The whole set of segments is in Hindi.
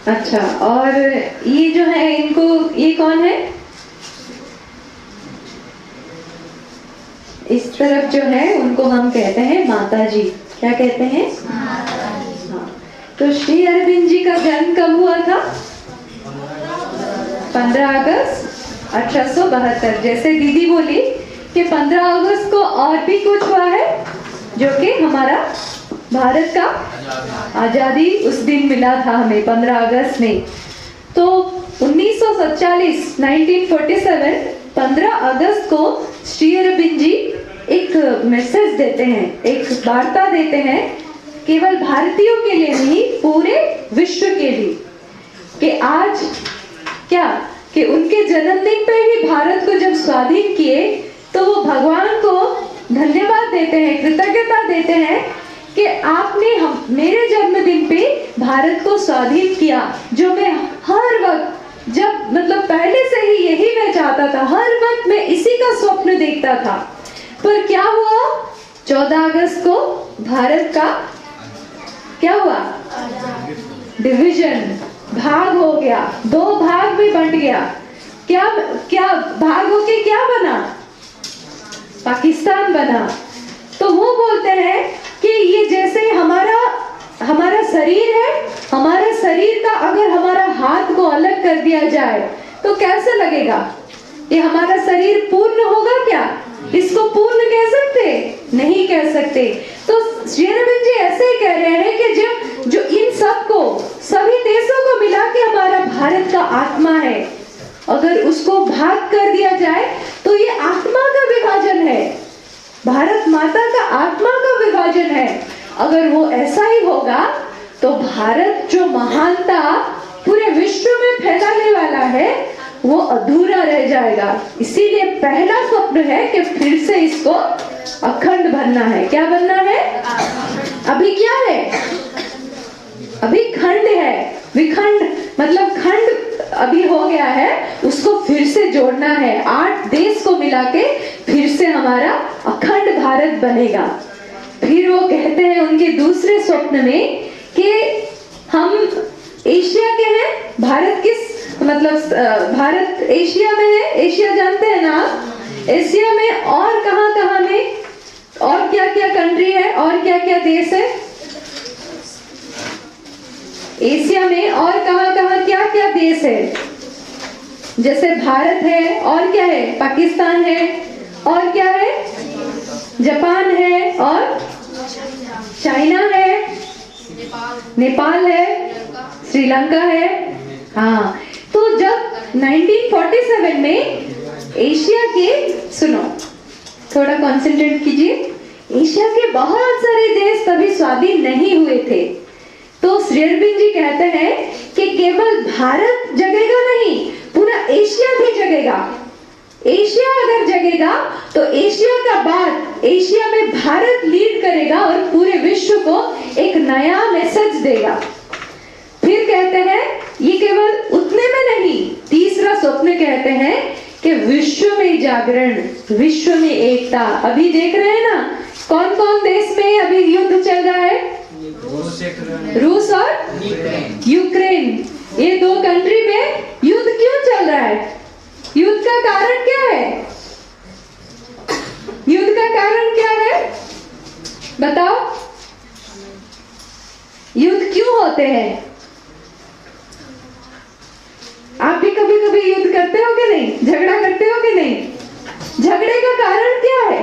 अच्छा, और ये जो है इनको, ये कौन है? इस तरफ जो है उनको हम कहते हैं माता जी। क्या कहते हैं? माता जी। हाँ, तो श्री अरविंद जी का जन्म कब हुआ था? 15 अगस्त 1872। जैसे दीदी बोली कि 15 अगस्त को और भी कुछ हुआ है, जो कि हमारा भारत का आजादी उस दिन मिला था हमें 15 अगस्त में। तो 1947 1947 15 अगस्त को श्री अरविंद जी एक मैसेज देते हैं, एक वार्ता देते हैं, केवल भारतीयों के लिए नहीं, पूरे विश्व के लिए, कि आज क्या कि उनके जन्मदिन पे ही भारत को जब स्वाधीन किए तो वो भगवान को धन्यवाद देते हैं, कृतज्ञता देते हैं कि आपने मेरे जन्मदिन पे भारत को स्वाधीन किया, जो मैं हर वक्त, जब मतलब पहले से ही यही मैं चाहता था, हर वक्त मैं इसी का स्वप्न देखता था। पर क्या हुआ? 14 अगस्त को भारत का क्या हुआ? डिवीजन, भाग हो गया, 2 भाग में बंट गया। क्या क्या भाग होके क्या बना? पाकिस्तान बना। तो वो बोलते हैं कि ये जैसे हमारा शरीर है, हमारे शरीर का अगर हमारा हाथ को अलग कर दिया जाए तो कैसे लगेगा? ये हमारा शरीर पूर्ण होगा क्या? इसको पूर्ण कह सकते? नहीं कह सकते। तो श्री अरविंद जी ऐसे ही कह रहे हैं कि जो इन सबको, सभी देशों को मिला के हमारा भारत का आत्मा है, अगर उसको भाग कर दिया जाए तो ये आत्मा का विभाजन है, भारत माता का आत्मा का विभाजन है। अगर वो ऐसा ही होगा तो भारत जो महानता पूरे विश्व में फैलाने वाला है वो अधूरा रह जाएगा। इसीलिए पहला स्वप्न है कि फिर से इसको अखंड बनना है। क्या बनना है? अभी क्या है? अभी खंड है, विखंड मतलब खंड अभी हो गया है, उसको फिर से जोड़ना है। 8 देश को मिला के फिर से हमारा अखंड भारत बनेगा। फिर वो कहते हैं उनके दूसरे स्वप्न में कि हम एशिया के हैं, भारत किस मतलब भारत एशिया में है, एशिया जानते हैं ना आप? एशिया में और कहां में और क्या क्या कंट्री है और क्या क्या देश है? एशिया में और कहां क्या क्या देश है? जैसे भारत है, और क्या है? पाकिस्तान है, और क्या है? जापान है, और चाइना है, नेपाल है, श्रीलंका है। हाँ, तो जब 1947 में एशिया के, सुनो थोड़ा कंसंट्रेट कीजिए, एशिया के बहुत सारे देश तभी स्वाधीन नहीं हुए थे। तो श्री अरविंद जी कहते हैं कि केवल भारत जगेगा नहीं, पूरा एशिया भी जगेगा। एशिया अगर जगेगा तो एशिया का बाद एशिया में भारत लीड करेगा और पूरे विश्व को एक नया मैसेज देगा। फिर कहते हैं ये केवल उतने में नहीं, तीसरा स्वप्न कहते हैं कि विश्व में जागरण, विश्व में एकता। अभी देख रहे हैं ना कौन कौन देश में अभी युद्ध चल रहा है? रूस और यूक्रेन, ये 2 कंट्री में युद्ध क्यों चल रहा है? युद्ध का कारण क्या है? युद्ध का कारण क्या है बताओ? युद्ध क्यों होते हैं? आप भी कभी कभी युद्ध करते हो कि नहीं? झगड़ा करते हो कि नहीं? झगड़े का कारण क्या है?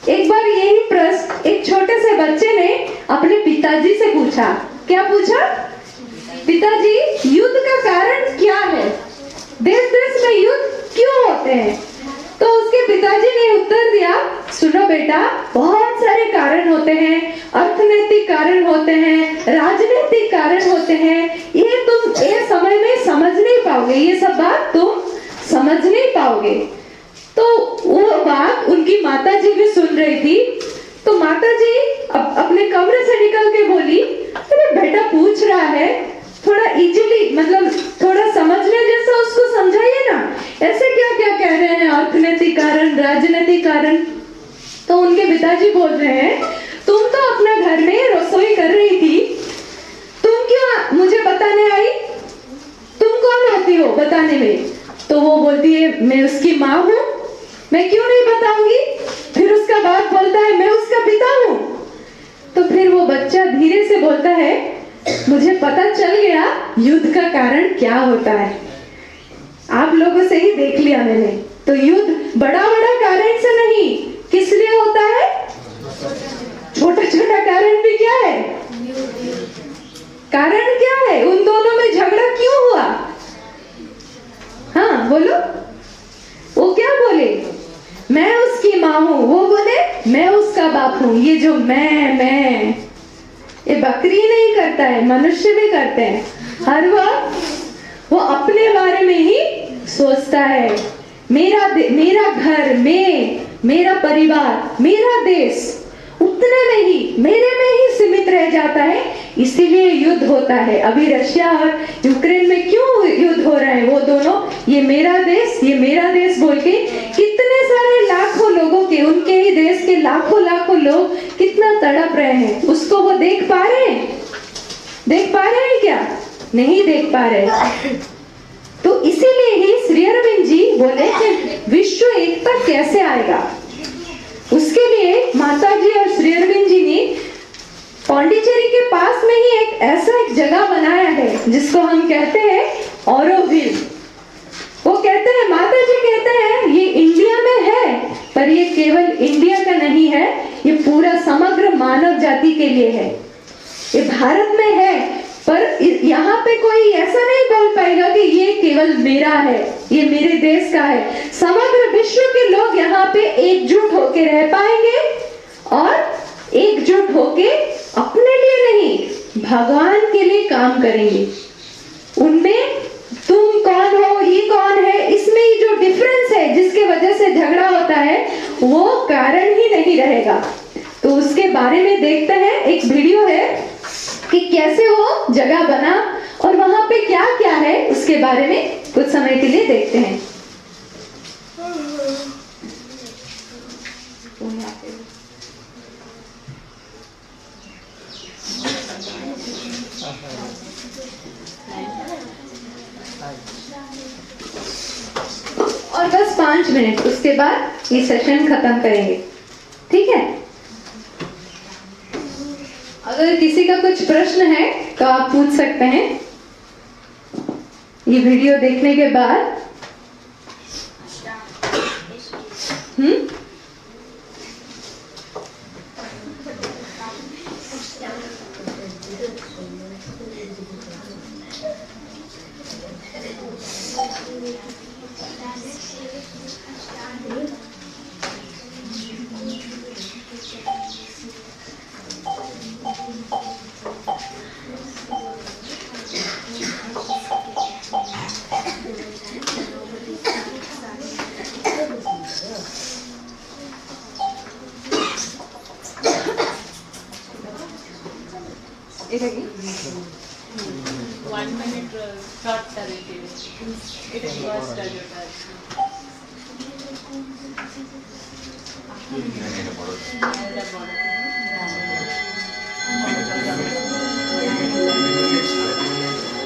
एक बार यही प्रश्न एक छोटे से बच्चे ने अपने पिताजी से पूछा। क्या पूछा? पिताजी, युद्ध का कारण क्या है? देश देश में युद्ध क्यों होते हैं? तो उसके पिताजी ने उत्तर दिया, सुनो बेटा, बहुत सारे कारण होते हैं, अर्थनैतिक कारण होते हैं, राजनीतिक कारण होते हैं, ये तुम ये समय में समझ नहीं पाओगे, ये सब बात तुम समझ नहीं पाओगे। तो वो बात उनकी माताजी भी सुन रही थी। तो माताजी अपने कमरे से निकल के बोली, अरे बेटा पूछ रहा है, थोड़ा इजीली मतलब थोड़ा समझने जैसा उसको समझाइए ना, ऐसे क्या क्या कह रहे हैं अर्थनैतिक कारण, राजनीतिक कारण। तो उनके पिताजी बोल रहे हैं, तुम तो अपना घर में रसोई कर रही थी, तुम तुम क्यों मुझे बताने आई, तुम कौन होती हो बताने में? तो वो बोलती है मैं उसकी माँ हूँ, मैं क्यों नहीं बताऊंगी? फिर उसका बाप बोलता है मैं उसका पिता हूँ। तो फिर वो बच्चा धीरे से बोलता है मुझे पता चल गया युद्ध का कारण क्या होता है। आप लोगों से ही देख लिया मैंने। तो युद्ध बड़ा बड़ा कारण से नहीं, किस लिए होता है? छोटा छोटा कारण भी क्या है? कारण क्या है? उन दोनों में झगड़ा क्यों हुआ? हाँ बोलो। वो क्या बोले? मैं उसकी माँ हूँ, वो बोले मैं उसका बाप हूँ। ये जो मैं ये बकरी नहीं करता है, मनुष्य भी करते हैं। हर वक्त वो अपने बारे में ही सोचता है। मेरा घर, मेरा परिवार, मेरा देश, उतने में ही, मेरे में ही सीमित रह जाता है। इसीलिए युद्ध होता है। अभी रशिया और यूक्रेन में क्यों युद्ध हो रहा है? वो दोनों ये मेरा देश बोल के कितने सारे लाखों लोगों के, उनके ही देश के लाखों लोग कितना तड़प रहे हैं। उसको वो देख पा रहे हैं क्या? नहीं देख पा रहे। तो इसीलिए ही श्री अरविंद जी बोले कि विश्व एकता कैसे आएगा, उसके लिए माता जी और श्री अरविंद जी ने पौंडीचेरी के पास में ही एक जगह बनाया है जिसको हम कहते हैं ऑरोविल। वो कहते हैं, माता जी कहते हैं ये इंडिया में है, पर ये केवल इंडिया का नहीं है, ये पूरा समग्र मानव जाति के लिए है। ये भारत में है, पर यहाँ पे कोई ऐसा नहीं बोल पाएगा कि ये केवल मेरा है, ये मेरे देश का है। समग्र विश्व के लोग यहाँ पे एकजुट होके रह पाएंगे और एकजुट होके अपने लिए नहीं, भगवान के लिए काम करेंगे। उनमें तुम कौन हो, ये कौन है, इसमें ही जो डिफरेंस है जिसके वजह से झगड़ा होता है, वो कारण ही नहीं रहेगा। तो उसके बारे में देखते हैं, एक वीडियो है कि कैसे वो जगह बना और वहां पे क्या क्या है, उसके बारे में कुछ समय के लिए देखते हैं। और बस 5 मिनट, उसके बाद ये सेशन खत्म करेंगे, ठीक है? अगर किसी का कुछ प्रश्न है तो आप पूछ सकते हैं ये वीडियो देखने के बाद।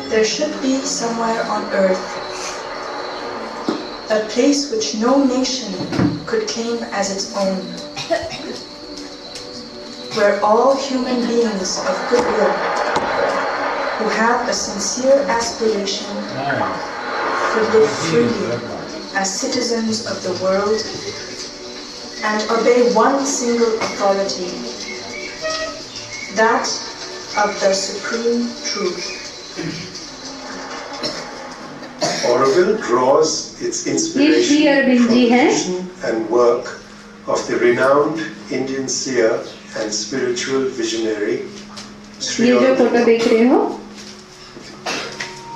There should be somewhere on earth a place which no nation could claim as its own, where all human beings of goodwill who have a sincere aspiration could live freely as citizens of the world and obey one single authority, that of the Supreme Truth. Auroville draws its inspiration from the vision and work of the renowned Indian seer and spiritual visionary Sri Aurobindo.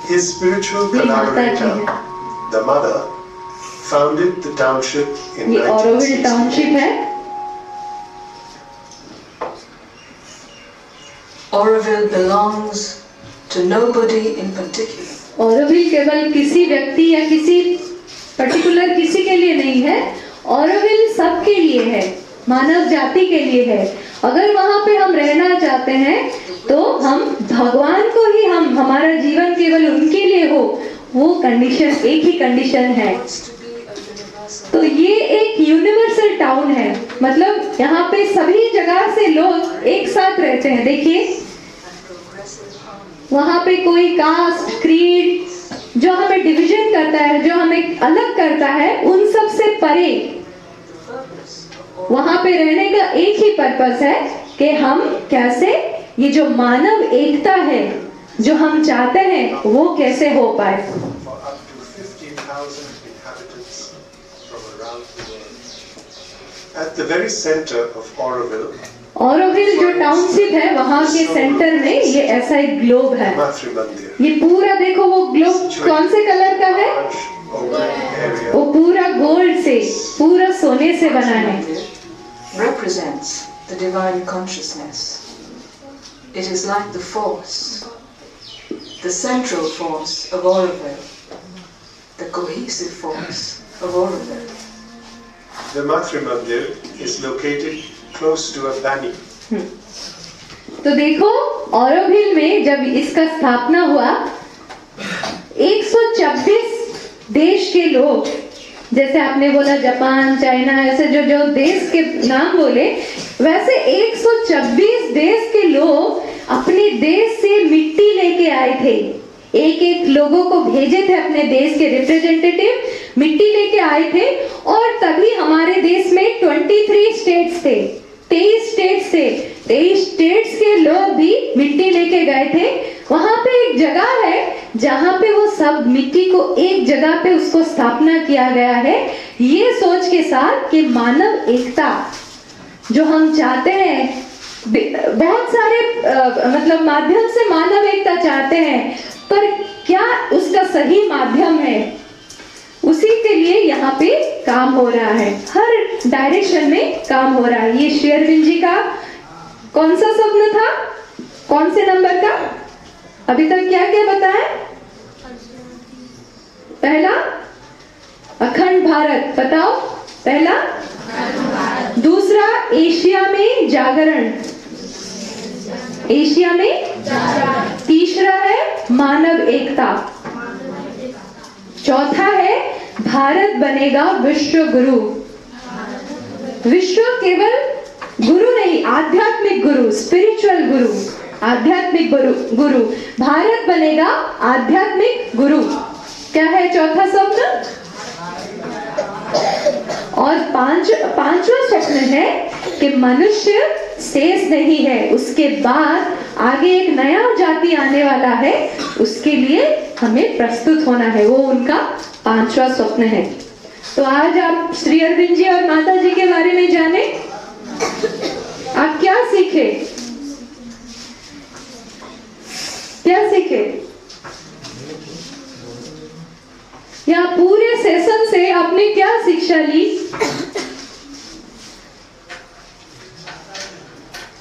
His spiritual collaborator, the mother, founded the township in 1960. Auroville belongs to nobody in particular. Auroville केवल किसी व्यक्ति या किसी पर्टिकुलर किसी के लिए नहीं है, ऑरोविल सबके लिए है, मानव जाति के लिए है। अगर वहां पे हम रहना चाहते हैं तो हम भगवान को ही हमारा जीवन केवल उनके लिए हो, वो कंडीशन, एक ही कंडीशन है। तो ये एक यूनिवर्सल टाउन है, मतलब यहाँ पे सभी जगह से लोग एक साथ रहते हैं। देखिए वहां पे कोई कास्ट, क्रीड जो हमें डिवीजन करता है, जो हमें अलग करता है, उन सब से परे वहां पे रहने का एक ही पर्पस है कि हम कैसे ये जो मानव एकता है जो हम चाहते हैं वो कैसे हो पाए। For up to 15,000 inhabitants from around the world. At the very center of Auroville, Auroville जो टाउनशिप है वहां के सेंटर में ये ऐसा एक ग्लोब है। Matri Mandir, ये पूरा देखो, वो ग्लोब कौन से कलर का है? large open area, वो पूरा गोल्ड से, पूरा सोने से बना है। represents the divine consciousness. It is like the force, the central force of Auroville, the cohesive force of Auroville. the Matri Mandir is located close to a bani. तो देखो ऑरोविल में जब इसका स्थापना हुआ 126 देश के लोग, जैसे आपने बोला जापान, चाइना, ऐसे जो जो देश के नाम बोले, वैसे 126 देश के लोग अपने देश से मिट्टी लेके आए थे। एक एक लोगों को भेजे थे, अपने देश के रिप्रेजेंटेटिव मिट्टी लेके आए थे। और तभी हमारे देश में 23 स्टेट्स थे, 23 स्टेट्स थे, 23 स्टेट्स के लोग भी मिट्टी लेके गए थे। वहां पे एक जगह है जहां पे वो सब मिट्टी को एक जगह पे उसको स्थापना किया गया है, ये सोच के साथ कि मानव एकता जो हम चाहते हैं, बहुत सारे मतलब माध्यम से मानव एकता चाहते हैं, पर क्या उसका सही माध्यम है, उसी के लिए यहाँ पे काम हो रहा है, हर डायरेक्शन में काम हो रहा है। ये श्री अरविंद जी का कौन सा स्वप्न था, कौन से नंबर का? अभी तक क्या क्या बताया? पहला अखंड भारत, बताओ पहला। दूसरा एशिया में जागरण, एशिया में। तीसरा है मानव एकता। चौथा है भारत बनेगा विश्व गुरु। विश्व केवल गुरु नहीं, आध्यात्मिक गुरु, स्पिरिचुअल गुरु, आध्यात्मिक गुरु। भारत बनेगा आध्यात्मिक गुरु। क्या है चौथा स्वप्न? और पांचवा स्वप्न है कि मनुष्य शेष नहीं है, उसके बाद आगे एक नया जाति आने वाला है, उसके लिए हमें प्रस्तुत होना है। वो उनका पांचवा स्वप्न है। तो आज आप श्री अरविंद जी और माता जी के बारे में जाने, आप क्या सीखे? क्या सीखे? या पूरे सेशन से आपने क्या शिक्षा ली?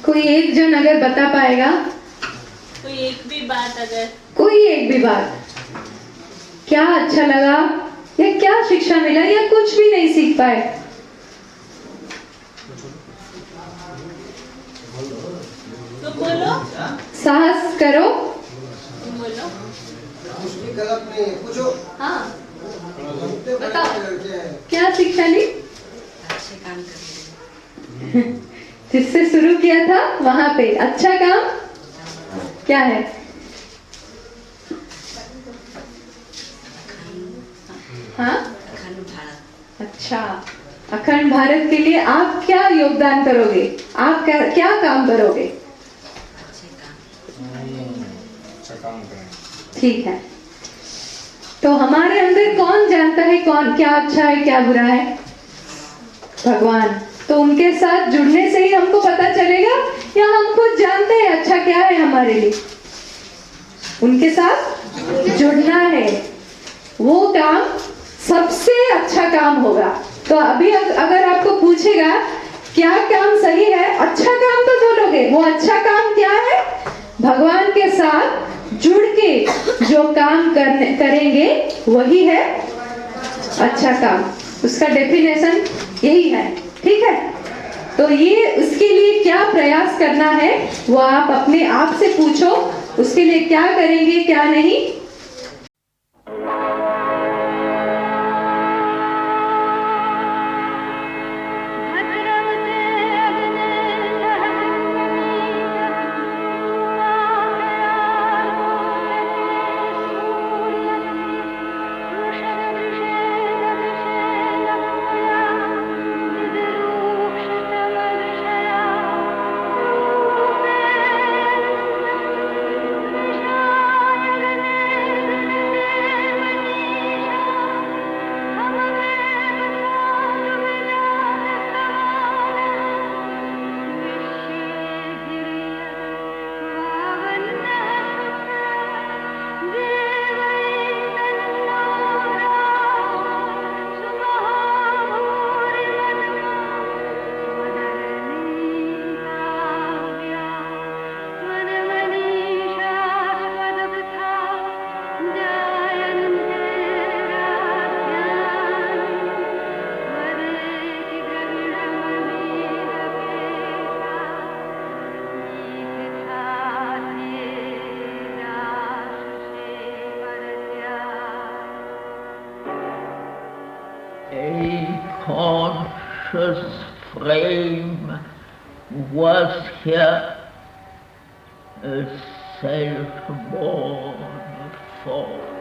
कोई एक जन अगर बता पाएगा, कोई एक भी बात, अगर कोई एक भी बात, क्या अच्छा लगा या क्या शिक्षा मिला या कुछ भी नहीं सीख पाए? तो बोलो, साहस करो, बोलो। गलत नहीं, पूछो। हाँ बताओ, क्या शिक्षा ली? जिससे शुरू किया था वहां पे अच्छा काम क्या है? हाँ, अच्छा, अखंड भारत के लिए आप क्या योगदान करोगे? आप क्या काम करोगे? ठीक है। तो हमारे अंदर कौन जानता है कौन क्या अच्छा है क्या बुरा है? भगवान। तो उनके साथ जुड़ने से ही हमको पता चलेगा या हम खुद जानते हैं अच्छा क्या है हमारे लिए? उनके साथ जुड़ना है, वो काम सबसे अच्छा काम होगा। तो अभी अगर आपको पूछेगा क्या काम सही है, अच्छा काम तो बोलोगे। वो अच्छा काम क्या है? भगवान के साथ जुड़ के जो काम करेंगे वही है अच्छा काम। उसका डेफिनेशन यही है, ठीक है। तो ये उसके लिए क्या प्रयास करना है वो आप अपने आप से पूछो, उसके लिए क्या करेंगे क्या नहीं। Conscious frame was here a self-born form.